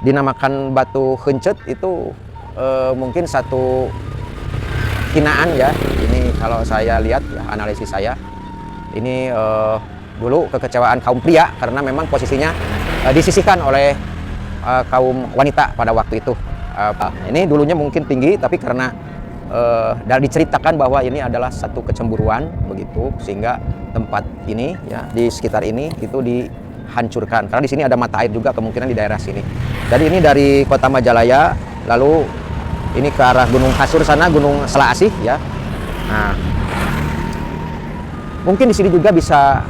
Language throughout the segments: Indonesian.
dinamakan batu hencet itu mungkin satu hinaan ya. Ini kalau saya lihat ya, analisis saya ini dulu kekecewaan kaum pria karena memang posisinya disisihkan oleh kaum wanita pada waktu itu. Ini dulunya mungkin tinggi, tapi karena diceritakan bahwa ini adalah satu kecemburuan begitu, sehingga tempat ini ya di sekitar ini itu dihancurkan. Karena di sini ada mata air juga kemungkinan di daerah sini. Jadi ini dari Kota Majalaya, lalu ini ke arah Gunung Hasur sana, Gunung Selaasih ya. Nah, mungkin di sini juga bisa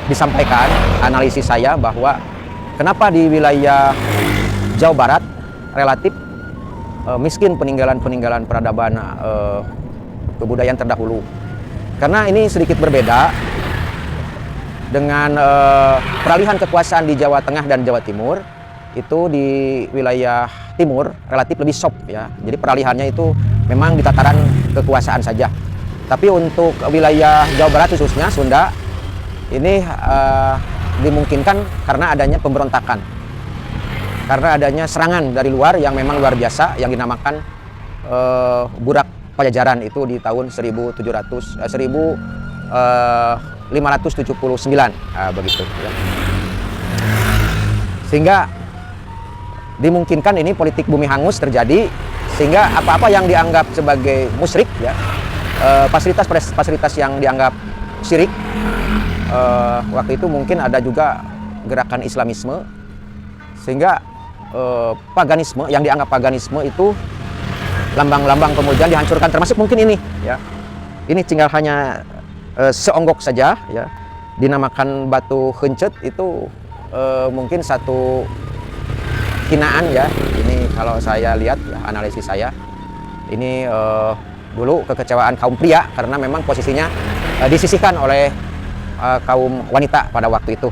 disampaikan analisis saya bahwa kenapa di wilayah Jawa Barat relatif miskin peninggalan-peninggalan peradaban kebudayaan terdahulu. Karena ini sedikit berbeda dengan peralihan kekuasaan di Jawa Tengah dan Jawa Timur. Itu di wilayah timur relatif lebih soft ya. Jadi peralihannya itu memang di tataran kekuasaan saja. Tapi untuk wilayah Jawa Barat khususnya Sunda ini dimungkinkan karena adanya pemberontakan. Karena adanya serangan dari luar yang memang luar biasa yang dinamakan Burak Pajajaran itu di tahun 1579 begitu ya. Sehingga dimungkinkan ini politik bumi hangus terjadi, sehingga apa-apa yang dianggap sebagai musyrik ya, fasilitas yang dianggap syirik, waktu itu mungkin ada juga gerakan Islamisme, sehingga paganisme yang dianggap paganisme itu lambang-lambang kemudian dihancurkan, termasuk mungkin ini ya. Ini tinggal hanya seonggok saja ya, dinamakan batu hencet itu mungkin satu hinaan ya. Ini kalau saya lihat ya, analisis saya ini dulu kekecewaan kaum pria karena memang posisinya disisihkan oleh kaum wanita pada waktu itu.